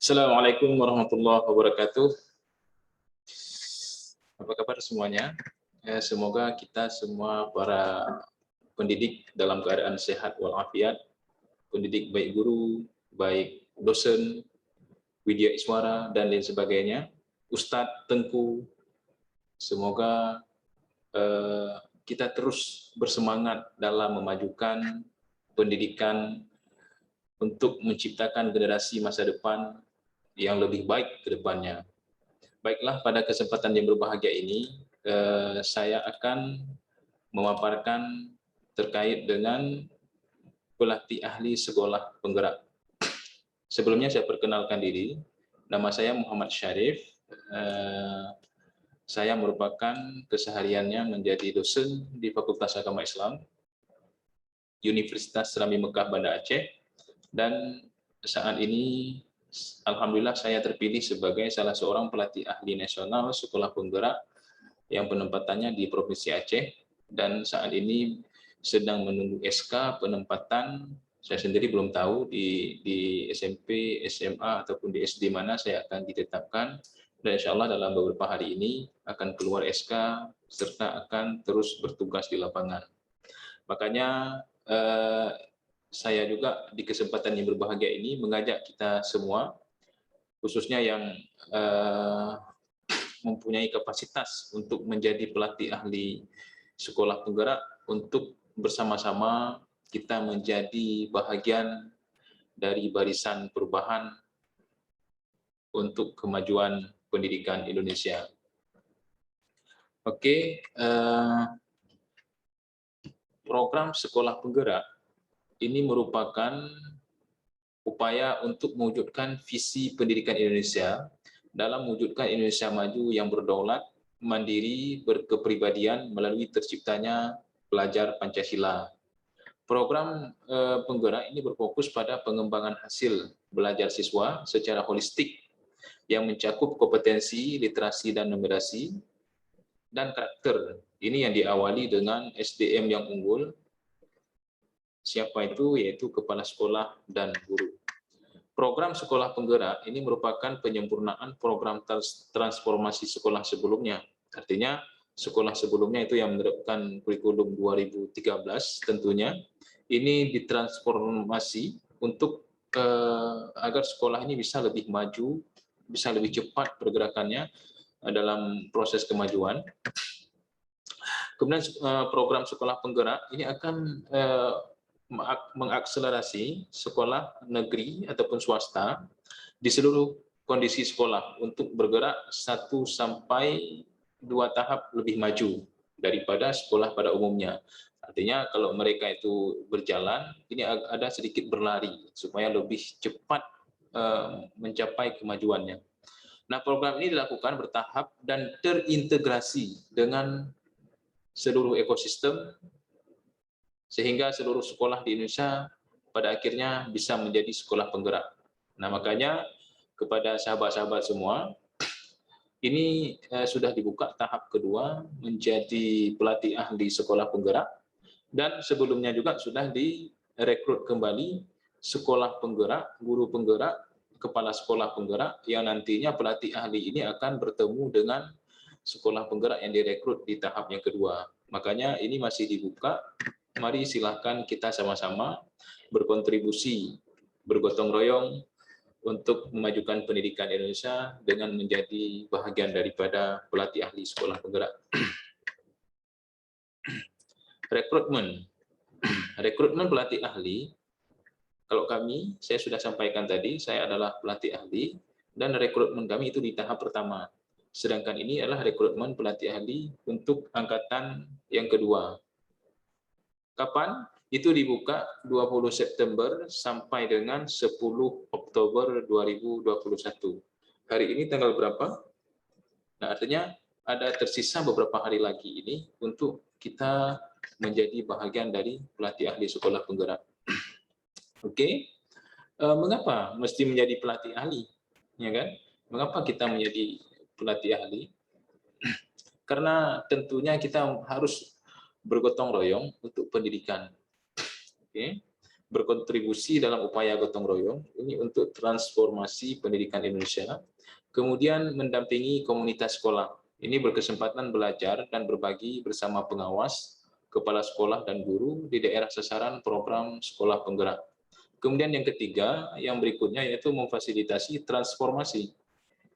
Assalamualaikum warahmatullahi wabarakatuh. Apa kabar semuanya? Semoga kita semua para pendidik dalam keadaan sehat walafiat, pendidik baik guru, baik dosen, widya iswara, dan lain sebagainya, Ustadz, Tengku, semoga kita terus bersemangat dalam memajukan pendidikan untuk menciptakan generasi masa depan yang lebih baik ke depannya. Baiklah, pada kesempatan yang berbahagia ini, saya akan memaparkan terkait dengan pelatih ahli sekolah penggerak. Sebelumnya saya perkenalkan diri, nama saya Muhammad Syarif. Saya merupakan kesehariannya menjadi dosen di Fakultas Agama Islam, Universitas Islami Mekah Banda Aceh, dan saat ini alhamdulillah saya terpilih sebagai salah seorang pelatih ahli nasional sekolah penggerak yang penempatannya di Provinsi Aceh, dan saat ini sedang menunggu SK penempatan. Saya sendiri belum tahu di SMP, SMA, ataupun di SD mana saya akan ditetapkan, dan insya Allah dalam beberapa hari ini akan keluar SK, serta akan terus bertugas di lapangan. Makanya saya juga di kesempatan yang berbahagia ini mengajak kita semua, khususnya yang mempunyai kapasitas untuk menjadi pelatih ahli sekolah penggerak, untuk bersama-sama kita menjadi bahagian dari barisan perubahan untuk kemajuan pendidikan Indonesia. Oke, program sekolah penggerak ini merupakan upaya untuk mewujudkan visi pendidikan Indonesia dalam mewujudkan Indonesia maju yang berdaulat, mandiri, berkepribadian melalui terciptanya pelajar Pancasila. Program penggerak ini berfokus pada pengembangan hasil belajar siswa secara holistik yang mencakup kompetensi, literasi dan numerasi, dan karakter. Ini yang diawali dengan SDM yang unggul. Siapa itu? Yaitu kepala sekolah dan guru. Program sekolah penggerak ini merupakan penyempurnaan program transformasi sekolah sebelumnya. Artinya sekolah sebelumnya itu yang menerapkan kurikulum 2013 tentunya, ini ditransformasi untuk agar sekolah ini bisa lebih maju, bisa lebih cepat pergerakannya dalam proses kemajuan. Kemudian program sekolah penggerak ini akan mengakselerasi sekolah negeri ataupun swasta di seluruh kondisi sekolah untuk bergerak 1 sampai 2 tahap lebih maju daripada sekolah pada umumnya. Artinya kalau mereka itu berjalan, ini ada sedikit berlari supaya lebih cepat mencapai kemajuannya. Nah, program ini dilakukan bertahap dan terintegrasi dengan seluruh ekosistem, sehingga seluruh sekolah di Indonesia pada akhirnya bisa menjadi sekolah penggerak. Nah, makanya kepada sahabat-sahabat semua, ini sudah dibuka tahap kedua menjadi pelatih ahli sekolah penggerak, dan sebelumnya juga sudah direkrut kembali sekolah penggerak, guru penggerak, kepala sekolah penggerak, yang nantinya pelatih ahli ini akan bertemu dengan sekolah penggerak yang direkrut di tahap yang kedua. Makanya ini masih dibuka. Mari silahkan kita sama-sama berkontribusi, bergotong royong untuk memajukan pendidikan Indonesia dengan menjadi bahagian daripada pelatih ahli sekolah penggerak. Rekrutmen pelatih ahli, kalau kami, saya sudah sampaikan tadi, saya adalah pelatih ahli, dan rekrutmen kami itu di tahap pertama. Sedangkan ini adalah rekrutmen pelatih ahli untuk angkatan yang kedua. Kapan? Itu dibuka 20 September sampai dengan 10 Oktober 2021. Hari ini tanggal berapa? Nah, artinya ada tersisa beberapa hari lagi ini untuk kita menjadi bahagian dari pelatih ahli sekolah penggerak. Oke, mengapa mesti menjadi pelatih ahli? Ya kan? Mengapa kita menjadi pelatih ahli? Karena tentunya kita harus bergotong royong untuk pendidikan. Oke. berkontribusi dalam upaya gotong royong ini untuk transformasi pendidikan Indonesia, kemudian mendampingi komunitas sekolah. Ini berkesempatan belajar dan berbagi bersama pengawas, kepala sekolah, dan guru di daerah sasaran program sekolah penggerak. Kemudian yang ketiga, yang berikutnya yaitu memfasilitasi transformasi.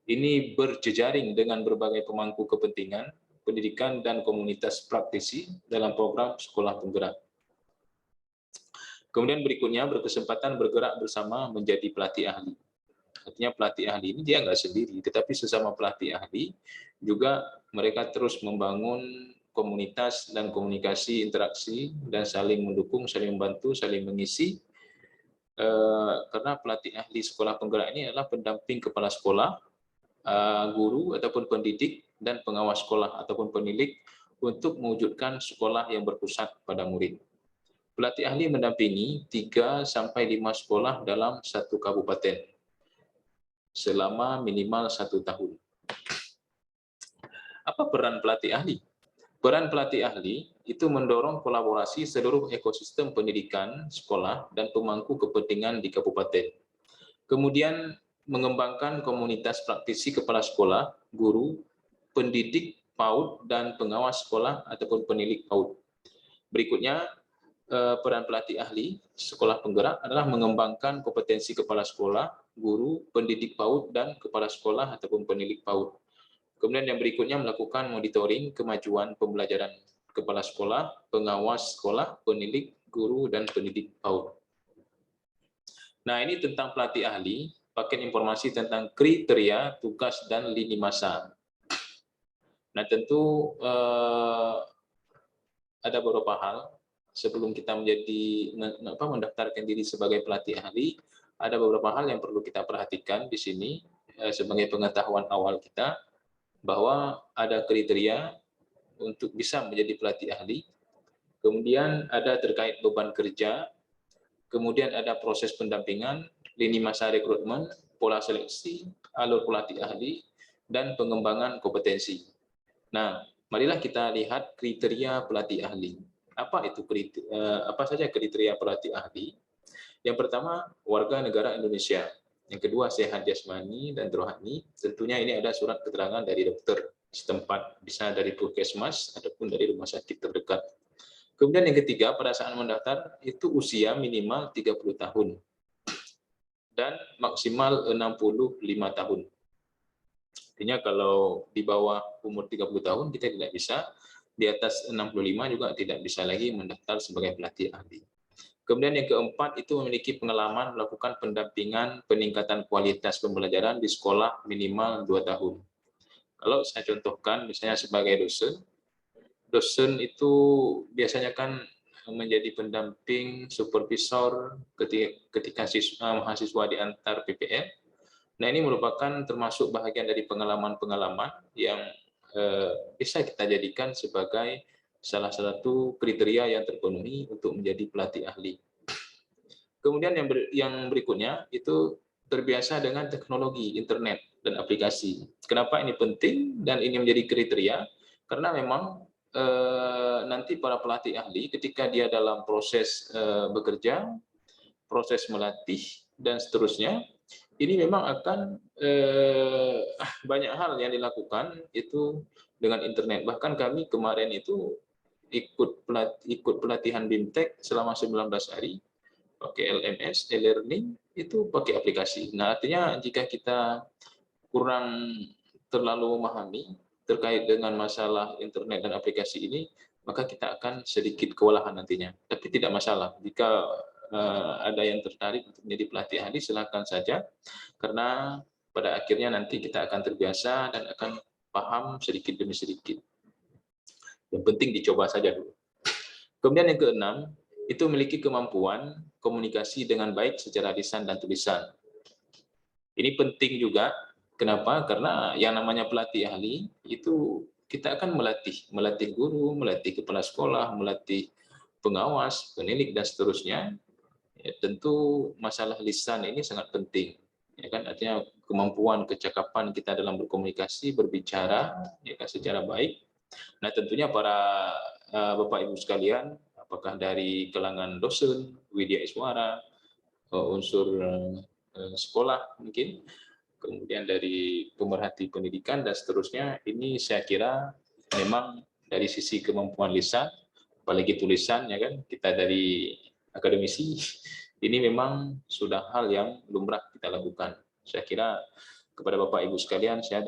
Ini berjejaring dengan berbagai pemangku kepentingan, pendidikan, dan komunitas praktisi dalam program sekolah penggerak. Kemudian berikutnya berkesempatan bergerak bersama menjadi pelatih ahli. Artinya pelatih ahli ini dia nggak sendiri, tetapi sesama pelatih ahli juga mereka terus membangun komunitas dan komunikasi, interaksi, dan saling mendukung, saling membantu, saling mengisi. Karena pelatih ahli sekolah penggerak ini adalah pendamping kepala sekolah, guru ataupun pendidik, dan pengawas sekolah ataupun penilik untuk mewujudkan sekolah yang berpusat pada murid. Pelatih ahli mendampingi 3-5 sekolah dalam satu kabupaten selama minimal 1 tahun. Apa peran pelatih ahli? Peran pelatih ahli itu mendorong kolaborasi seluruh ekosistem pendidikan, sekolah, dan pemangku kepentingan di kabupaten. Kemudian mengembangkan komunitas praktisi kepala sekolah, guru, pendidik PAUD, dan pengawas sekolah ataupun penilik PAUD. Berikutnya, peran pelatih ahli sekolah penggerak adalah mengembangkan kompetensi kepala sekolah, guru, pendidik PAUD, dan kepala sekolah ataupun penilik PAUD. Kemudian yang berikutnya melakukan monitoring kemajuan pembelajaran kepala sekolah, pengawas sekolah, penilik, guru, dan pendidik PAUD. Nah, ini tentang pelatih ahli, paket informasi tentang kriteria, tugas, dan lini masa. Nah, tentu ada beberapa hal sebelum kita mendaftarkan diri sebagai pelatih ahli, ada beberapa hal yang perlu kita perhatikan di sini sebagai pengetahuan awal kita, bahwa ada kriteria untuk bisa menjadi pelatih ahli, kemudian ada terkait beban kerja, kemudian ada proses pendampingan, lini masa rekrutmen, pola seleksi, alur pelatih ahli, dan pengembangan kompetensi. Nah, marilah kita lihat kriteria pelatih ahli. Apa saja kriteria pelatih ahli? Yang pertama, warga negara Indonesia. Yang kedua, sehat jasmani dan rohani. Tentunya ini ada surat keterangan dari dokter setempat, bisa dari puskesmas ataupun dari rumah sakit terdekat. Kemudian yang ketiga, pada saat mendaftar itu usia minimal 30 tahun dan maksimal 65 tahun. Artinya kalau di bawah umur 30 tahun kita tidak bisa, di atas 65 juga tidak bisa lagi mendaftar sebagai pelatih ahli. Kemudian yang keempat itu memiliki pengalaman melakukan pendampingan peningkatan kualitas pembelajaran di sekolah minimal 2 tahun. Kalau saya contohkan misalnya sebagai dosen itu biasanya kan menjadi pendamping supervisor ketika mahasiswa diantar PPL. Nah, ini merupakan termasuk bahagian dari pengalaman-pengalaman yang bisa kita jadikan sebagai salah satu kriteria yang terpenuhi untuk menjadi pelatih ahli. Kemudian yang berikutnya itu terbiasa dengan teknologi, internet, dan aplikasi. Kenapa ini penting dan ini menjadi kriteria? Karena memang nanti para pelatih ahli ketika dia dalam proses bekerja, proses melatih, dan seterusnya, ini memang akan banyak hal yang dilakukan itu dengan internet. Bahkan kami kemarin itu ikut pelatihan BIMTEK selama 19 hari, pakai LMS, e-learning, itu pakai aplikasi. Nah, artinya jika kita kurang terlalu memahami terkait dengan masalah internet dan aplikasi ini, maka kita akan sedikit kewalahan nantinya. Tapi tidak masalah, jika ada yang tertarik untuk menjadi pelatih ahli, silakan saja, karena pada akhirnya nanti kita akan terbiasa dan akan paham sedikit demi sedikit. Yang penting dicoba saja dulu. Kemudian yang keenam, itu memiliki kemampuan komunikasi dengan baik secara lisan dan tulisan. Ini penting juga. Kenapa? Karena yang namanya pelatih ahli itu kita akan melatih guru, melatih kepala sekolah, melatih pengawas, penilik, dan seterusnya. Ya, tentu masalah lisan ini sangat penting. Ya kan, artinya kemampuan kecakapan kita dalam berkomunikasi, berbicara ya kan, secara baik. Nah, tentunya para Bapak Ibu sekalian, apakah dari kalangan dosen, Widya Iswara, unsur sekolah mungkin, kemudian dari pemerhati pendidikan dan seterusnya. Ini saya kira memang dari sisi kemampuan lisan, apalagi tulisan ya kan, kita dari akademisi, ini memang sudah hal yang lumrah kita lakukan. Saya kira kepada Bapak Ibu sekalian saya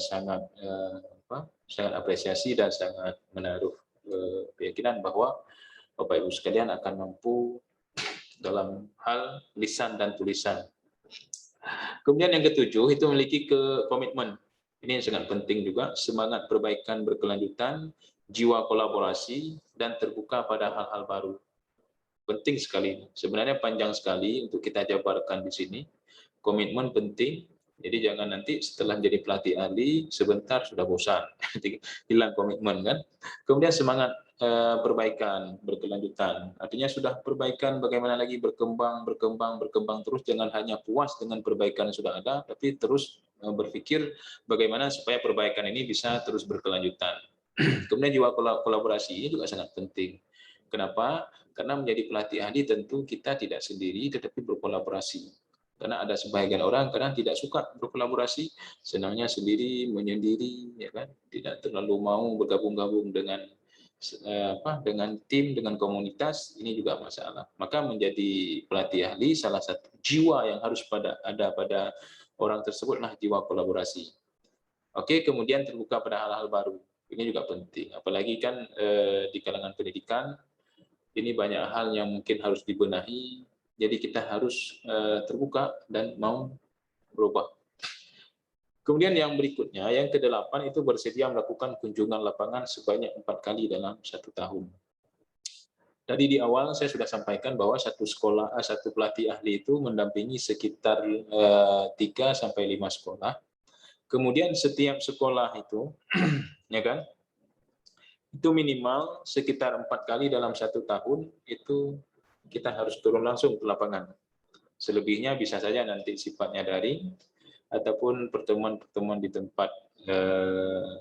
sangat apresiasi dan sangat menaruh keyakinan bahwa Bapak Ibu sekalian akan mampu dalam hal lisan dan tulisan. Kemudian yang ketujuh itu memiliki komitmen. Ini yang sangat penting juga, semangat perbaikan berkelanjutan, jiwa kolaborasi, dan terbuka pada hal-hal baru. Penting sekali. Sebenarnya panjang sekali untuk kita jabarkan di sini. Komitmen penting. Jadi jangan nanti setelah menjadi pelatih ahli sebentar sudah bosan, hilang komitmen kan. Kemudian semangat perbaikan berkelanjutan. Artinya sudah perbaikan, bagaimana lagi berkembang terus, jangan hanya puas dengan perbaikan yang sudah ada, tapi terus berpikir bagaimana supaya perbaikan ini bisa terus berkelanjutan. Kemudian jiwa kolaborasi ini juga sangat penting. Kenapa? Karena menjadi pelatih ahli tentu kita tidak sendiri, tetapi berkolaborasi. Karena ada sebagian orang kadang tidak suka berkolaborasi, senangnya sendiri, menyendiri, ya kan? Tidak terlalu mau bergabung-gabung dengan tim, dengan komunitas. Ini juga masalah. Maka menjadi pelatih ahli, salah satu jiwa yang harus ada pada orang tersebut lah jiwa kolaborasi. Oke, kemudian terbuka pada hal-hal baru. Ini juga penting. Apalagi kan di kalangan pendidikan ini banyak hal yang mungkin harus dibenahi. Jadi kita harus terbuka dan mau berubah. Kemudian yang berikutnya, yang ke-8 itu bersedia melakukan kunjungan lapangan sebanyak 4 kali dalam 1 tahun. Tadi di awal saya sudah sampaikan bahwa satu pelatih ahli itu mendampingi sekitar 3 sampai 5 sekolah. Kemudian setiap sekolah itu, ya kan, itu minimal sekitar 4 kali dalam 1 tahun itu kita harus turun langsung ke lapangan. Selebihnya bisa saja nanti sifatnya daring ataupun pertemuan-pertemuan di tempat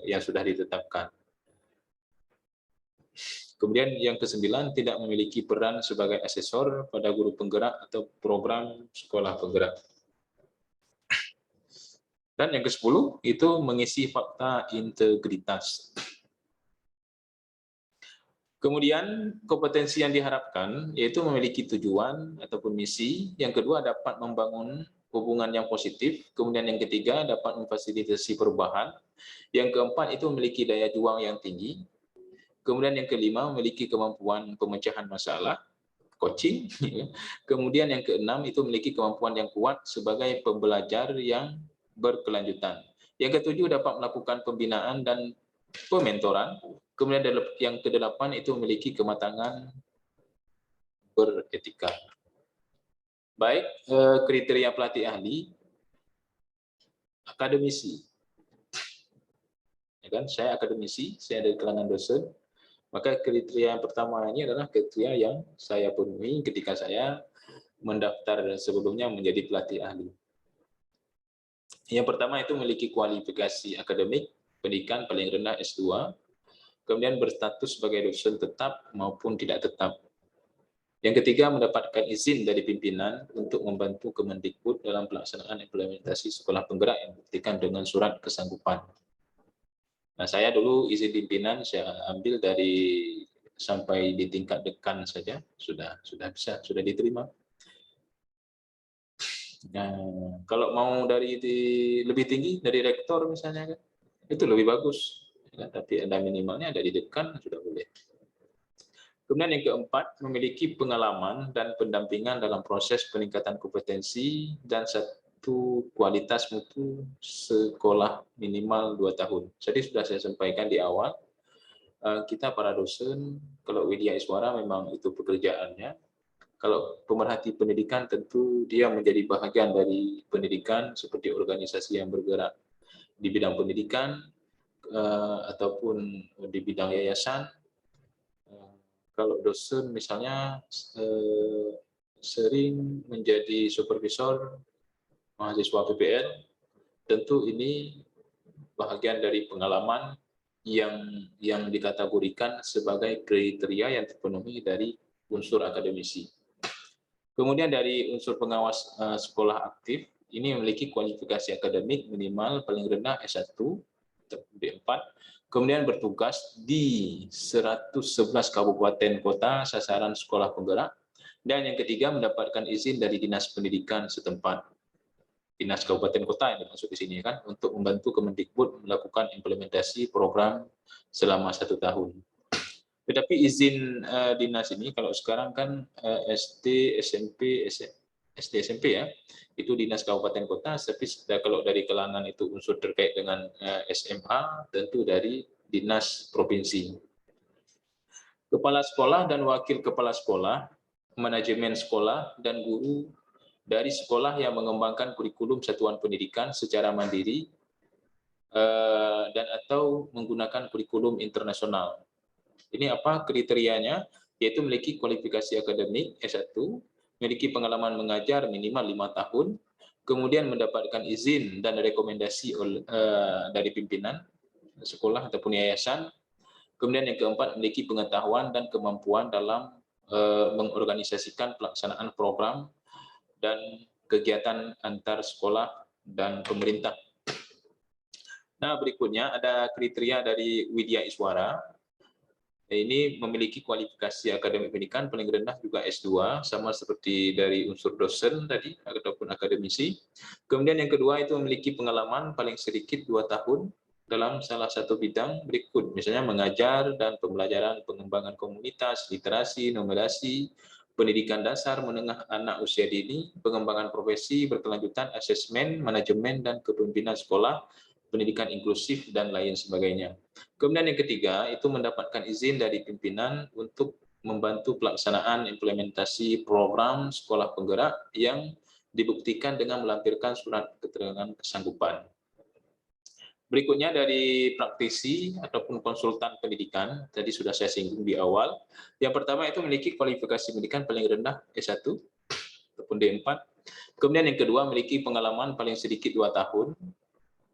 yang sudah ditetapkan. Kemudian yang ke-9, tidak memiliki peran sebagai asesor pada guru penggerak atau program sekolah penggerak. Dan yang ke-10 itu mengisi fakta integritas. Kemudian kompetensi yang diharapkan yaitu memiliki tujuan ataupun misi. Yang kedua, dapat membangun hubungan yang positif. Kemudian yang ketiga, dapat memfasilitasi perubahan. Yang keempat itu memiliki daya juang yang tinggi. Kemudian yang kelima, memiliki kemampuan pemecahan masalah, coaching. Kemudian yang keenam itu memiliki kemampuan yang kuat sebagai pembelajar yang berkelanjutan. Yang ketujuh, dapat melakukan pembinaan dan pementoran. Kemudian yang ke-8 itu memiliki kematangan beretika. Baik, kriteria pelatih ahli, akademisi. Ya kan? Saya akademisi, saya dari kalangan dosen. Maka kriteria yang pertama ini adalah kriteria yang saya penuhi ketika saya mendaftar sebelumnya menjadi pelatih ahli. Yang pertama itu memiliki kualifikasi akademik, pendidikan paling rendah S2, kemudian berstatus sebagai dosen tetap maupun tidak tetap. Yang ketiga, mendapatkan izin dari pimpinan untuk membantu Kemendikbud dalam pelaksanaan implementasi sekolah penggerak yang dibuktikan dengan surat kesanggupan. Nah, saya dulu izin pimpinan saya ambil dari sampai di tingkat dekan saja sudah diterima. Nah, kalau mau lebih tinggi dari rektor misalnya kan, itu lebih bagus. Ya, tapi ada minimalnya dari dekan sudah boleh. Kemudian yang keempat, memiliki pengalaman dan pendampingan dalam proses peningkatan kompetensi dan satu kualitas mutu sekolah minimal 2 tahun. Jadi sudah saya sampaikan di awal, kita para dosen, kalau Widya Iswara memang itu pekerjaannya. Kalau pemerhati pendidikan tentu dia menjadi bahagian dari pendidikan seperti organisasi yang bergerak di bidang pendidikan ataupun di bidang yayasan. Kalau dosen misalnya sering menjadi supervisor mahasiswa PPL, tentu ini bahagian dari pengalaman yang dikategorikan sebagai kriteria yang terpenuhi dari unsur akademisi. Kemudian dari unsur pengawas sekolah aktif, ini memiliki kualifikasi akademik minimal paling rendah S1, D4, kemudian bertugas di 111 kabupaten kota sasaran sekolah penggerak, dan yang ketiga mendapatkan izin dari Dinas Pendidikan setempat. Dinas Kabupaten Kota yang dimaksud di sini kan, untuk membantu Kemendikbud melakukan implementasi program selama 1 tahun. Tetapi izin dinas ini kalau sekarang kan SD, SMP, SD, SMP ya, itu dinas kabupaten kota, tapi kalau dari kalangan itu unsur terkait dengan SMA, tentu dari dinas provinsi. Kepala sekolah dan wakil kepala sekolah, manajemen sekolah, dan guru dari sekolah yang mengembangkan kurikulum satuan pendidikan secara mandiri dan atau menggunakan kurikulum internasional. Ini apa kriterianya? Yaitu memiliki kualifikasi akademik S1, memiliki pengalaman mengajar minimal 5 tahun, kemudian mendapatkan izin dan rekomendasi dari pimpinan sekolah ataupun yayasan, kemudian yang keempat memiliki pengetahuan dan kemampuan dalam mengorganisasikan pelaksanaan program dan kegiatan antar sekolah dan pemerintah. Nah, berikutnya ada kriteria dari Widya Iswara. Ini memiliki kualifikasi akademik pendidikan paling rendah juga S2, sama seperti dari unsur dosen tadi ataupun akademisi. Kemudian yang kedua itu memiliki pengalaman paling sedikit 2 tahun dalam salah satu bidang berikut, misalnya mengajar dan pembelajaran pengembangan komunitas, literasi, numerasi, pendidikan dasar menengah anak usia dini, pengembangan profesi berkelanjutan, asesmen, manajemen dan kepemimpinan sekolah, pendidikan inklusif dan lain sebagainya. Kemudian yang ketiga itu mendapatkan izin dari pimpinan untuk membantu pelaksanaan implementasi program sekolah penggerak yang dibuktikan dengan melampirkan surat keterangan kesanggupan. Berikutnya dari praktisi ataupun konsultan pendidikan, tadi sudah saya singgung di awal. Yang pertama itu memiliki kualifikasi pendidikan paling rendah S1 ataupun D4. Kemudian yang kedua memiliki pengalaman paling sedikit 2 tahun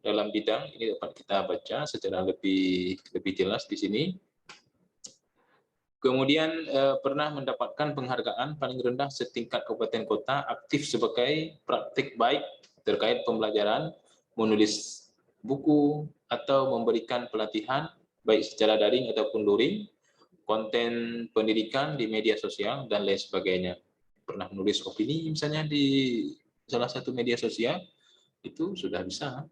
dalam bidang, ini dapat kita baca secara lebih jelas di sini. Kemudian pernah mendapatkan penghargaan paling rendah setingkat kabupaten kota, aktif sebagai praktik baik terkait pembelajaran, menulis buku atau memberikan pelatihan baik secara daring ataupun luring, konten pendidikan di media sosial dan lain sebagainya. Pernah menulis opini misalnya di salah satu media sosial, itu sudah bisa,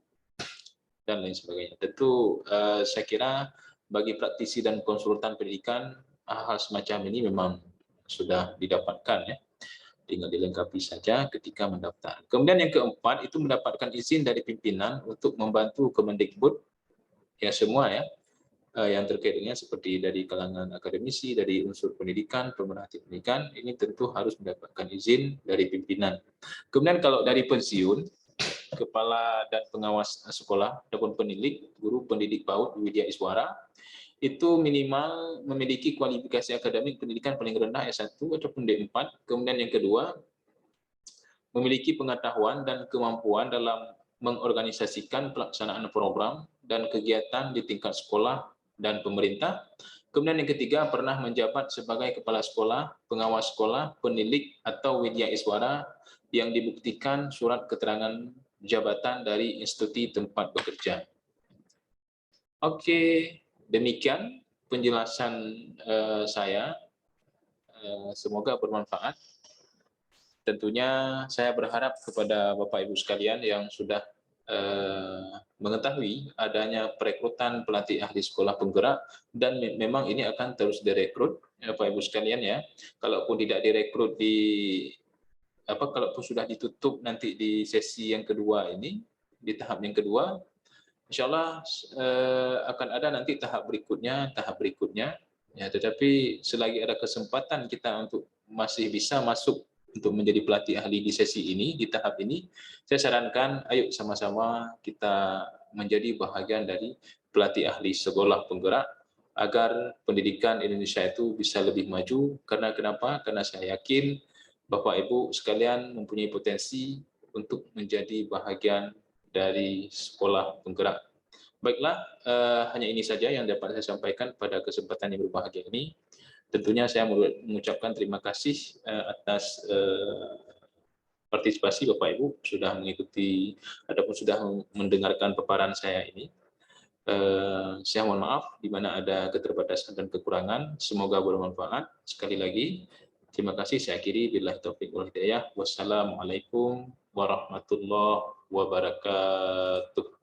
dan lain sebagainya. Tentu saya kira bagi praktisi dan konsultan pendidikan hal semacam ini memang sudah didapatkan ya, tinggal dilengkapi saja ketika mendaftar. Kemudian yang keempat itu mendapatkan izin dari pimpinan untuk membantu Kemendikbud ya semua ya, yang terkait dengan seperti dari kalangan akademisi, dari unsur pendidikan, pemerhati pendidikan, ini tentu harus mendapatkan izin dari pimpinan. Kemudian kalau dari pensiun, kepala dan pengawas sekolah ataupun penilik, guru pendidik PAUD Widya Iswara, itu minimal memiliki kualifikasi akademik pendidikan paling rendah S1 ataupun D4. Kemudian yang kedua, memiliki pengetahuan dan kemampuan dalam mengorganisasikan pelaksanaan program dan kegiatan di tingkat sekolah dan pemerintah. Kemudian yang ketiga, pernah menjabat sebagai kepala sekolah, pengawas sekolah, penilik atau Widya Iswara yang dibuktikan surat keterangan jabatan dari institusi tempat bekerja. Oke, demikian penjelasan saya. Semoga bermanfaat. Tentunya saya berharap kepada Bapak Ibu sekalian yang sudah mengetahui adanya perekrutan pelatih ahli sekolah penggerak, dan memang ini akan terus direkrut Bapak Ibu sekalian ya. Kalaupun tidak direkrut kalaupun sudah ditutup nanti di sesi yang kedua ini, di tahap yang kedua, insya Allah akan ada nanti tahap berikutnya ya. Tetapi selagi ada kesempatan kita untuk masih bisa masuk untuk menjadi pelatih ahli di sesi ini, di tahap ini, saya sarankan ayo sama-sama kita menjadi bahagian dari pelatih ahli sekolah penggerak agar pendidikan Indonesia itu bisa lebih maju. Karena kenapa? Karena saya yakin Bapak Ibu sekalian mempunyai potensi untuk menjadi bahagian dari sekolah penggerak. Baiklah, hanya ini saja yang dapat saya sampaikan pada kesempatan yang berbahagia ini. Tentunya saya mengucapkan terima kasih atas partisipasi Bapak Ibu sudah mengikuti ataupun sudah mendengarkan paparan saya ini. Saya mohon maaf di mana ada keterbatasan dan kekurangan. Semoga bermanfaat. Sekali lagi, terima kasih. Saya akhiri. Billahi taufiq wal hidayah. Wassalamualaikum warahmatullahi wabarakatuh.